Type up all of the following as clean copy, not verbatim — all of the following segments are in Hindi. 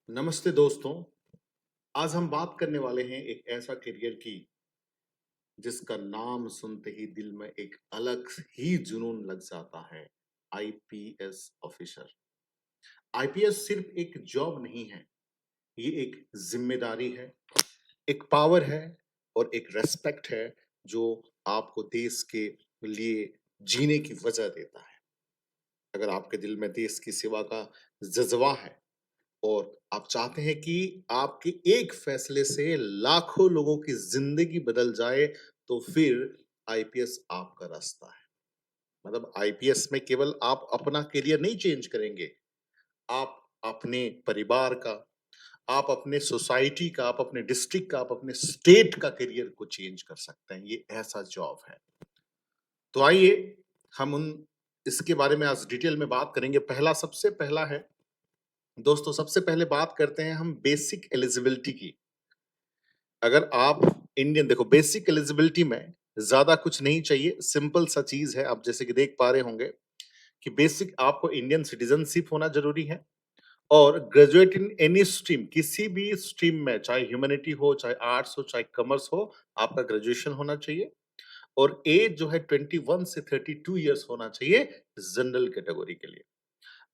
नमस्ते दोस्तों। आज हम बात करने वाले हैं एक ऐसा करियर की जिसका नाम सुनते ही दिल में एक अलग ही जुनून लग जाता है। IPS officer. आईपीएस सिर्फ एक जॉब नहीं है, ये एक जिम्मेदारी है, एक पावर है और एक रेस्पेक्ट है जो आपको देश के लिए जीने की वजह देता है। अगर आपके दिल में देश की सेवा का जज्बा है और आप चाहते हैं कि आपके एक फैसले से लाखों लोगों की जिंदगी बदल जाए, तो फिर आईपीएस आपका रास्ता है। मतलब आईपीएस में केवल आप अपना करियर नहीं चेंज करेंगे, आप अपने परिवार का, आप अपने सोसाइटी का, आप अपने डिस्ट्रिक्ट का, आप अपने स्टेट का करियर को चेंज कर सकते हैं। ये ऐसा जॉब है। तो आइए हम उन इसके बारे में आज डिटेल में बात करेंगे। सबसे पहला है दोस्तों, सबसे पहले बात करते हैं हम बेसिक एलिजिबिलिटी की। अगर आप इंडियन, देखो बेसिक एलिजिबिलिटी में ज्यादा कुछ नहीं चाहिए, सिंपल सा चीज है। आप जैसे कि देख पा रहे होंगे कि बेसिक आपको इंडियन सिटीजनशिप होना जरूरी है और ग्रेजुएट इन एनी स्ट्रीम, किसी भी स्ट्रीम में, चाहे ह्यूमैनिटी हो, चाहे आर्ट्स हो, चाहे कॉमर्स हो, आपका ग्रेजुएशन होना चाहिए। और एज जो है 21 से 32 ईयर्स होना चाहिए जनरल कैटेगरी के लिए।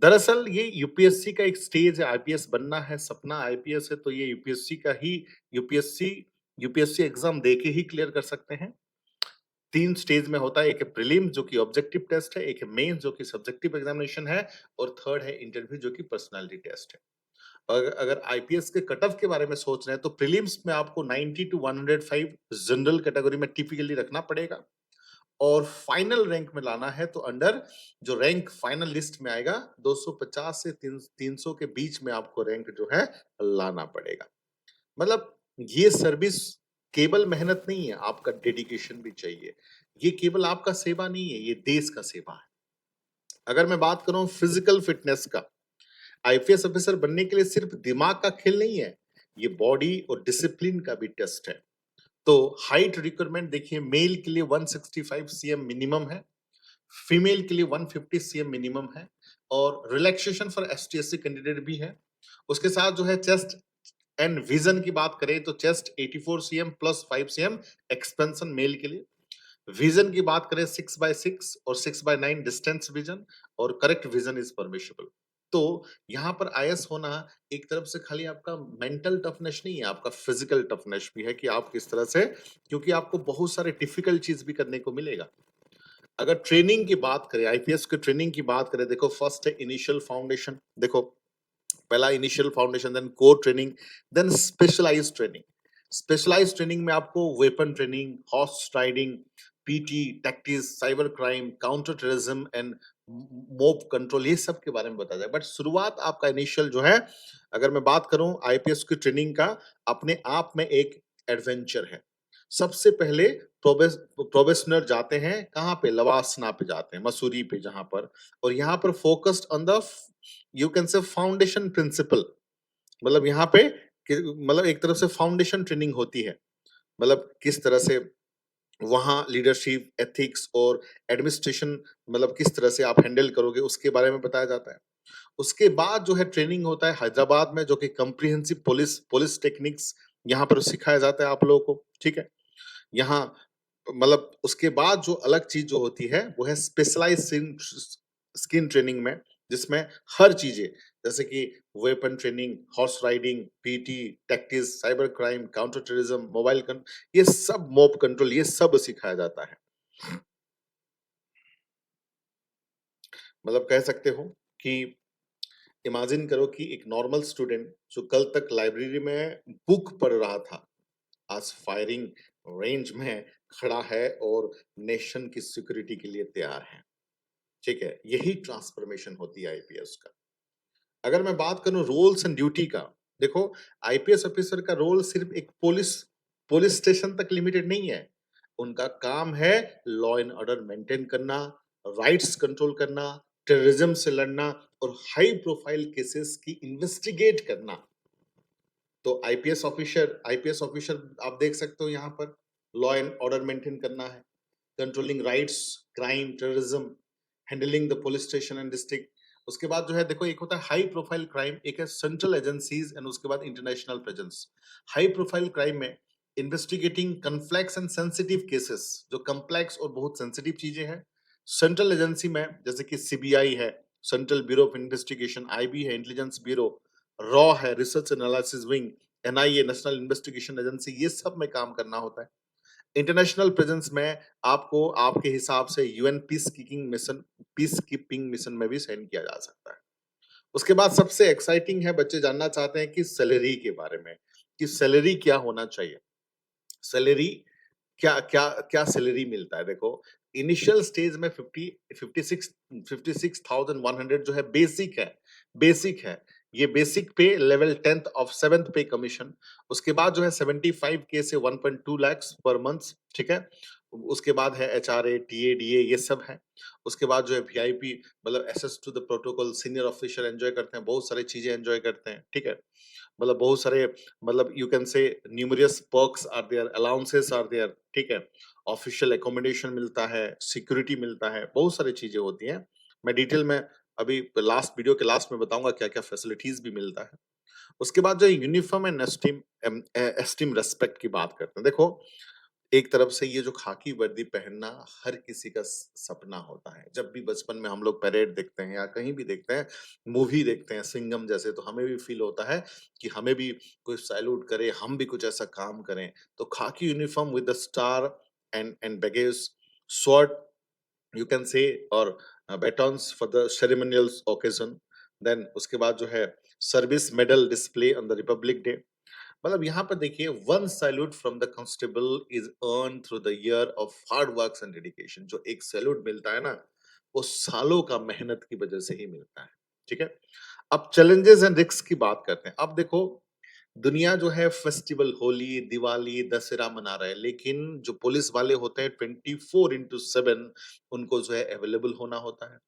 दरअसल ये यूपीएससी का एक स्टेज है। आईपीएस बनना है, सपना आईपीएस है, तो ये यूपीएससी का ही यूपीएससी यूपीएससी एग्जाम दे के ही क्लियर कर सकते हैं। 3 स्टेज में होता है, एक है प्रीलिम्स जो कि ऑब्जेक्टिव टेस्ट है, एक है मेंस जो कि सब्जेक्टिव एग्जामिनेशन है और थर्ड है इंटरव्यू जो कि पर्सनालिटी टेस्ट है। अगर अगर आईपीएस के कट ऑफ के बारे में सोच रहे हैं तो प्रीलिम्स में आपको 90 टू 105 जनरल कैटेगरी में टिपिकली रखना पड़ेगा और फाइनल रैंक में लाना है तो अंडर जो रैंक फाइनल लिस्ट में आएगा 250 से 300 के बीच में आपको रैंक जो है लाना पड़ेगा। मतलब ये सर्विस केवल मेहनत नहीं है, आपका डेडिकेशन भी चाहिए। ये केवल आपका सेवा नहीं है, ये देश का सेवा है। अगर मैं बात करूं फिजिकल फिटनेस का, आईपीएस ऑफिसर बनने के लिए सिर्फ दिमाग का खेल नहीं है, ये बॉडी और डिसिप्लिन का भी टेस्ट है। तो हाइट रिक्वायरमेंट देखिए, मेल के लिए 165 सीएम मिनिमम है, फीमेल के लिए 150 सीएम मिनिमम है और रिलैक्सेशन फॉर एसटीएससी कैंडिडेट भी है। उसके साथ जो है चेस्ट एंड विजन की बात करें तो chest 84 cm plus 5 cm expansion male के लिए। विजन की बात करें 6/6 और 6/9 डिस्टेंस विजन और करेक्ट विजन इज परमिशिबल। तो यहाँ पर आईएएस होना एक तरफ से खाली आपका मेंटल टफनेस नहीं है, आपका फिजिकल टफनेस भी है कि आप किस तरह से, क्योंकि आपको बहुत सारे डिफिकल्ट चीज भी करने को मिलेगा। अगर ट्रेनिंग की बात करें, आईपीएस की ट्रेनिंग की बात करें, देखो फर्स्ट है इनिशियल फाउंडेशन। देखो पहला initial foundation, then core training, then specialised training. Specialised training में आपको weapon training, horse riding, PT, tactics, cyber crime, counter terrorism and mob control, ये सब के बारे में बताया जाए। बट शुरुआत आपका इनिशियल जो है, अगर मैं बात करूं आईपीएस की ट्रेनिंग का, अपने आप में एक एडवेंचर है। सबसे पहले प्रोबेशनर जाते हैं कहाँ पे, लवासना पे जाते हैं, मसूरी पे, जहां पर, और यहाँ पर focused on the, you can say foundation principle. मतलब यहाँ पे मतलब एक तरफ से फाउंडेशन ट्रेनिंग होती है। मतलब किस तरह से वहाँ लीडरशिप, एथिक्स और एडमिनिस्ट्रेशन, मतलब किस तरह से आप हैंडल करोगे उसके बारे में बताया जाता है। उसके बाद जो है ट्रेनिंग होता है हैदराबाद में, जो कि कम्प्रिहेंसिव पुलिस पुलिस टेक्निक्स यहाँ पर सिखाया जाता है आप लोगों को, ठीक है। यहाँ मतलब उसके बाद जो अलग चीज जो होती है वो है स्पेशलाइज स्किन ट्रेनिंग में, जिसमें हर चीजें, जैसे कि weapon training, horse riding, PT, tactics, cyber crime, counter terrorism, ये सब, मॉब कंट्रोल, ये सब सिखाया जाता है। मतलब कह सकते हो कि इमेजिन करो कि एक नॉर्मल स्टूडेंट जो कल तक लाइब्रेरी में बुक पढ़ रहा था, आज फायरिंग रेंज में खड़ा है और नेशन की सिक्योरिटी के लिए तैयार है। ठीक है, यही ट्रांसफॉर्मेशन होती है आईपीएस का। अगर मैं बात करूं रोल्स एंड ड्यूटी का, देखो आईपीएस ऑफिसर का रोल सिर्फ एक पुलिस पुलिस स्टेशन तक लिमिटेड नहीं है। उनका काम है लॉ एंड ऑर्डर मेंटेन करना, राइट्स कंट्रोल करना, टेररिज्म से लड़ना और हाई प्रोफाइल केसेस की इन्वेस्टिगेट करना। तो आईपीएस ऑफिसर आप देख सकते हो यहाँ पर लॉ एंड ऑर्डर मेंटेन करना है, controlling rights, crime, terrorism, handling the police station and district, उसके बाद जो है देखो एक होता है हाई प्रोफाइल क्राइम, एक है सेंट्रल एजेंसीज एंड उसके बाद international presence. High profile crime में investigating complex and sensitive cases, जो कॉम्प्लेक्स और बहुत सेंसिटिव चीजें हैं। सेंट्रल एजेंसी में जैसे कि सीबीआई है, central bureau of investigation, IB है, इंटेलिजेंस ब्यूरो, रॉ है, research analysis wing, NIA, national investigation agency, ये सब में काम करना होता है। इंटरनेशनल प्रेजेंस में आपको आपके हिसाब से यूएन पीस कीपिंग मिशन में भी सेंड किया जा सकता है। उसके बाद सबसे एक्साइटिंग है, बच्चे जानना चाहते हैं कि सैलरी के बारे में, कि सैलरी क्या होना चाहिए। सैलरी क्या क्या क्या सैलरी मिलता है? देखो, इनिशियल स्टेज में 56,100 जो है बेसिक है, बेसिक है। ये बेसिक पे लेवल 10th ऑफ 7th पे कमीशन। उसके बाद जो है 75 के से 1.2 लाख पर मंथ, ठीक है? उसके बाद है एचआरए, टीए, डीए, ये सब है। उसके बाद जो है वीआईपी, मतलब access to the protocol, senior officer enjoy करते हैं, बहुत सारी चीजें एन्जॉय करते हैं, ठीक है? मतलब बहुत सारे, मतलब you can say numerous perks are there, allowances are there, ठीक है? ऑफिशियल अकोमोडेशन मिलता है, सिक्योरिटी मिलता है, बहुत सारी चीजें होती हैं। मैं डिटेल में अभी लास्ट वीडियो के लास्ट में बताऊंगा क्या-क्या फैसिलिटीज भी मिलता है। उसके बाद जो यूनिफॉर्म एंड एस्टीम रेस्पेक्ट की बात करते हैं। देखो, एक तरफ से ये जो खाकी वर्दी पहनना हर किसी का सपना होता है। जब भी बचपन में हम लोग परेड देखते हैं या कहीं भी देखते हैं, मूवी देखते हैं सिंघम जैसे, तो हमें भी फील होता है कि हमें भी कोई सैल्यूट करे, हम भी कुछ ऐसा काम करें। तो khaki uniform with the star and badges, sword, you can say, और batons for the ceremonial occasion. Then उसके बाद जो है service medal display on the Republic Day. मतलब यहाँ पर देखिए, one salute from the constable is earn through the year of hard work and dedication. जो एक सैल्यूट मिलता है ना, वो सालों का मेहनत की वजह से ही मिलता है, ठीक है? अब चैलेंजेस एंड रिस्क की बात करते हैं। अब देखो, दुनिया जो है फेस्टिवल, होली, दिवाली, दशहरा मना रहा है, लेकिन जो पुलिस वाले होते हैं 24/7 उनको जो है अवेलेबल होना होता है।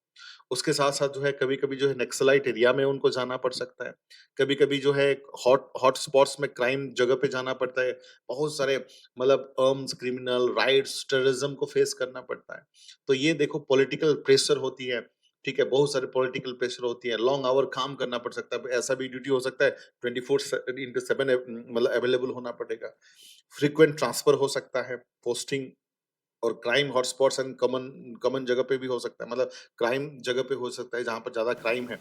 उसके साथ-साथ जो है कभी-कभी जो है नक्सलाइट एरिया में उनको जाना पड़ सकता है। कभी-कभी जो है हॉट हॉट स्पॉट्स में क्राइम जगह पे जाना पड़ता है। बहुत सारे, मतलब आर्म्स क्रिमिनल, राइट्स, टेररिज्म को फेस करना पड़ता है। तो ये देखो, पॉलिटिकल प्रेशर होती है, ठीक है? बहुत सारे पॉलिटिकल प्रेशर होती है, लॉन्ग आवर काम करना पड़ सकता है। ऐसा भी ड्यूटी हो सकता है 24/7 मतलब अवेलेबल होना पड़ेगा। फ्रीक्वेंट ट्रांसफर हो सकता है, पोस्टिंग और crime hotspots and common common जगह पे भी हो सकता है, मतलब क्राइम जगह पे हो सकता है जहाँ पर ज़्यादा क्राइम है,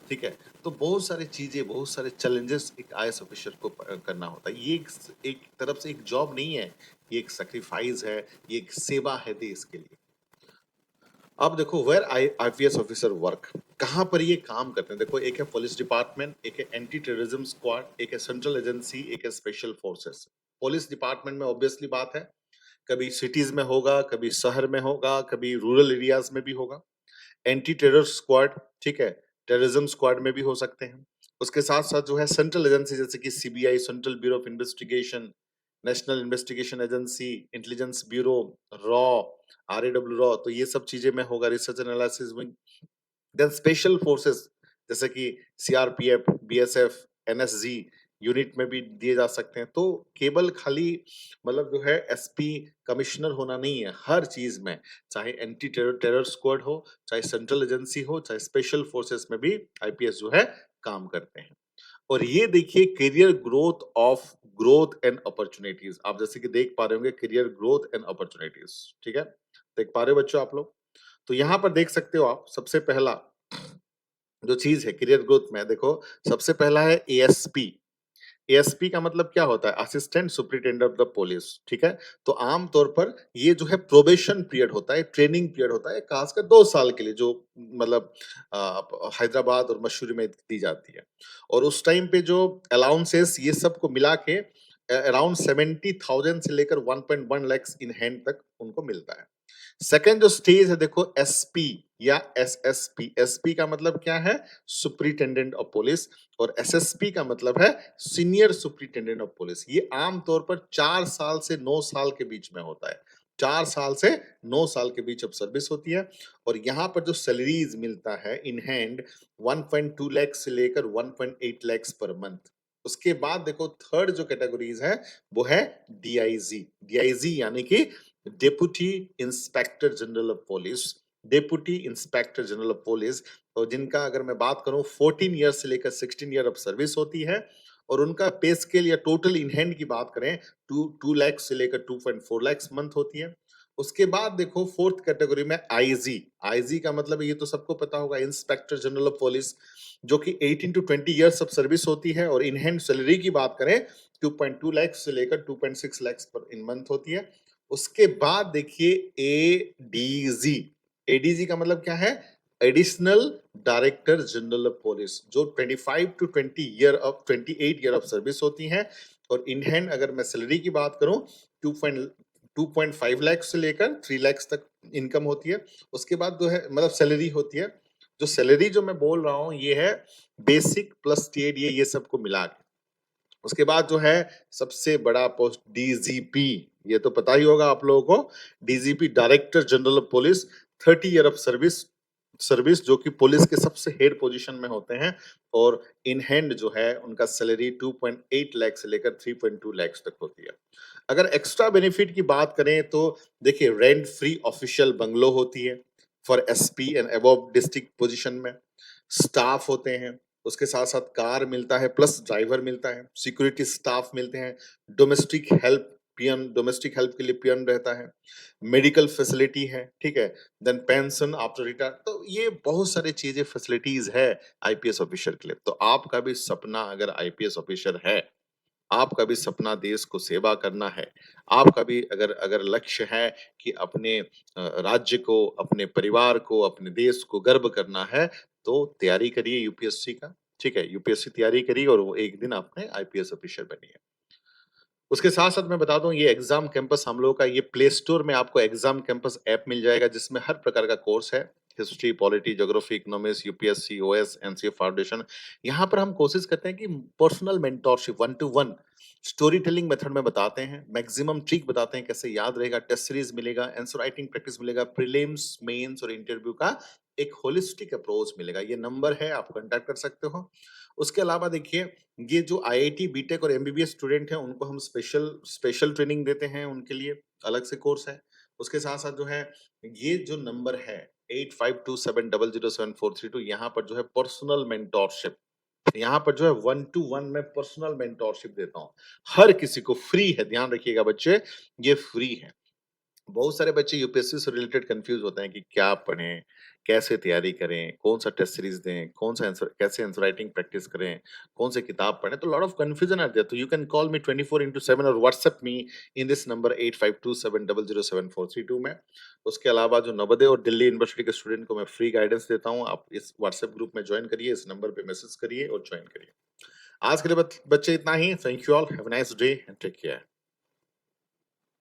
ठीक है? तो बहुत सारी चीज़ें, बहुत सारे चैलेंजेस एक आईएएस ऑफिसर को करना होता है। ये एक तरफ से एक जॉब नहीं है, ये एक सैक्रिफाइस है, ये एक सेवा है देश के लिए। अब देखो, वेयर आईपीएस ऑफिसर वर्क, कहाँ पर ये काम करते हैं? देखो, एक है पुलिस डिपार्टमेंट, एक है एंटी टेररिज्म स्क्वाड, एक है सेंट्रल एजेंसी, एक है स्पेशल फोर्सेस। पुलिस डिपार्टमेंट में ऑब्वियसली बात है, कभी सिटीज में होगा, कभी शहर में होगा, कभी रूरल एरियाज में भी होगा। एंटी टेरर स्क्वाड, ठीक है? टेररिज्म स्क्वाड में भी हो सकते हैं। उसके साथ-साथ जो है सेंट्रल एजेंसी जैसे कि CBI, central bureau of investigation, national investigation agency, intelligence bureau, raw, RAW raw, तो ये सब चीज़ें में होगा, research analysis wing. Then special forces जैसे कि सीआरपीएफ, बीएसएफ, एनएसजी यूनिट में भी दिए जा सकते हैं। तो केवल खाली, मतलब जो है एसपी कमिश्नर होना नहीं है, हर चीज में, चाहे एंटी टेरर टेरर स्क्वाड हो, चाहे सेंट्रल एजेंसी हो, चाहे स्पेशल फोर्सेस में भी आईपीएस जो है काम करते हैं। और ये देखिए करियर ग्रोथ एंड अपॉर्चुनिटीज, आप जैसे कि देख पा रहे होंगे, करियर ग्रोथ एंड अपॉर्चुनिटीज, ठीक है? देख पा रहे हो बच्चों आप लोग? तो यहाँ पर देख सकते हो आप, सबसे पहला जो चीज़ है करियर ग्रोथ में, देखो, सबसे पहला है एएसपी। एएसपी का मतलब क्या होता है? Assistant superintendent of the police, ठीक है? तो आम तौर पर ये जो है प्रोबेशन पीरियड होता है, ट्रेनिंग पीरियड होता है, खासकर 2 साल के लिए, जो मतलब हैदराबाद और मसूरी में दी जाती है। और उस टाइम पे जो अलाउंसेस ये सब को मिला के अराउंड 70,000 से लेकर 1.1 लैक्स इन हैंड तक उनको मिलता है। सेकंड जो स्टेज है, देखो, एसपी या एसएसपी। एसपी का मतलब क्या है? Superintendent of police. और एसएसपी का मतलब है सीनियर सुपरिटेंडेंट ऑफ पुलिस। ये आमतौर पर 4 साल से 9 साल के बीच में होता है। 4 साल से 9 साल के बीच अब सर्विस होती है। और यहाँ पर जो सैलरीज मिलता है इन हैंड, 1.2 लाख से लेकर 1.8 लाख पर मंथ। उसके बाद देखो, थर्ड जो कैटेगरीज है वो है डीआईजी। डीआईजी यानी कि deputy inspector general of police. Deputy inspector general of police, और जिनका अगर मैं बात करूं 14 ईयर से लेकर 16 ईयर ऑफ सर्विस होती है, और उनका पे स्केल या टोटल इन हैंड की बात करें 2 लाख से लेकर 2.4 लाख मंथ होती है। उसके बाद देखो फोर्थ कैटेगरी में आईजी। आईजी का मतलब ये तो सबको पता होगा, इंस्पेक्टर जनरल ऑफ पुलिस, जो कि 18 टू 20 इयर्स ऑफ सर्विस होती है, और इन हैंड सैलरी की बात करें 2.2 लाख से लेकर 2.6 लाख पर इन मंथ होती है। उसके बाद देखिए एडीजी। एडीजी का मतलब क्या है? Additional director general of police, जो 25 टू 28 ईयर ऑफ सर्विस होती हैं, और इन हैंड अगर मैं सैलरी की बात करूं 2.5 लाख से लेकर 3 लाख तक इनकम होती है। उसके बाद जो है मतलब सैलरी होती है, जो सैलरी जो मैं बोल रहा हूं ये है बेसिक प्लस टीएडीए ये सबको मिला के। उसके बाद जो है सबसे बड़ा पोस्ट डीजीपी, ये तो पता ही होगा आप लोगों को, DGP director general of police, 30 year of service service जो कि पुलिस के सबसे हेड पोजीशन में होते हैं, और इन हैंड जो है उनका सैलरी 2.8 लाख से लेकर 3.2 लाख तक होती है। अगर एक्स्ट्रा बेनिफिट की बात करें तो देखिए रेंट फ्री ऑफिशियल बंगलो होती है for SP and above district position में, स्टाफ होते हैं, उसके साथ-साथ कार मिलता है प्लस ड्राइवर मिलता है, सिक्योरिटी स्टाफ मिलते हैं, डोमेस्टिक हेल्प के लिए पियन रहता है, मेडिकल फैसिलिटी है, ठीक है? देन पेंशन आफ्टर रिटायर, तो ये बहुत सारी चीज़ें फैसिलिटीज़ है आईपीएस ऑफिसर के लिए। तो आपका भी सपना अगर आईपीएस ऑफिसर है, आपका भी सपना देश को सेवा करना है, आपका भी अगर अगर लक्ष्य है कि अपने राज्य को, अपने परिवार को, अपने देश को गर्व करना है, तो तैयारी करिए यूपीएससी का, ठीक है? यूपीएससी तैयारी करिए और वो एक दिन आपने आईपीएस ऑफिसर बनिए। उसके साथ-साथ मैं बता दूँ, ये एग्ज़ाम कैंपस हम लोगों का, ये प्ले स्टोर में आपको एग्ज़ाम कैंपस ऐप मिल जाएगा, जिसमें हर प्रकार का कोर्स है। History, polity, geography, economics, UPSC, OS, NCA foundation. यहाँ पर हम कोशिश करते हैं कि personal mentorship 1 to 1 story telling method में बताते हैं, मैक्सिमम ट्रिक बताते हैं कैसे याद रहेगा, टेस्ट सीरीज मिलेगा, आंसर राइटिंग प्रैक्टिस मिलेगा, प्रीलिम्स, मेंस और इंटरव्यू का एक होलिस्टिक अप्रोच मिलेगा। ये नंबर है, आप कॉन्टैक्ट कर सकते हो। उसके अलावा देखिए, ये जो आईआईटी, बीटेक और एमबीबीएस स्टूडेंट हैं, उनको हम स्पेशल स्पेशल ट्रेनिंग देते हैं, उनके लिए अलग से कोर्स है। उसके साथ-साथ जो है, ये जो नंबर है 8527007432, यहाँ पर जो है पर्सनल मेंटरशिप, यहाँ पर जो है 1 टू 1 मैं पर्सनल मेंटरशिप देता हूँ। हर किसी को फ्री है, ध्यान रखिएगा बच्चे, ये फ्री है। बहुत सारे बच्चे यूपीएससी से रिलेटेड कंफ्यूज होते हैं कि क्या पढ़ें, कैसे तैयारी करें, कौन-सा टेस्ट सीरीज़ दें, कौन-सा आंसर कैसे आंसर राइटिंग प्रैक्टिस करें, कौन से किताब पढ़ें, तो lot of confusion are there, तो यू कैन कॉल मी 24/7 और WhatsApp me in this number 8527007432 में। उसके अलावा जो नवोदय और दिल्ली यूनिवर्सिटी के स्टूडेंट को मैं फ्री गाइडेंस देता हूँ, आप इस व्हाट्सएप ग्रुप में जॉइन करिए, इस नंबर पे मैसेज करिए और जॉइन करिए। आज के लिए बच्चे इतना ही। Thank you all, have a nice day and take care.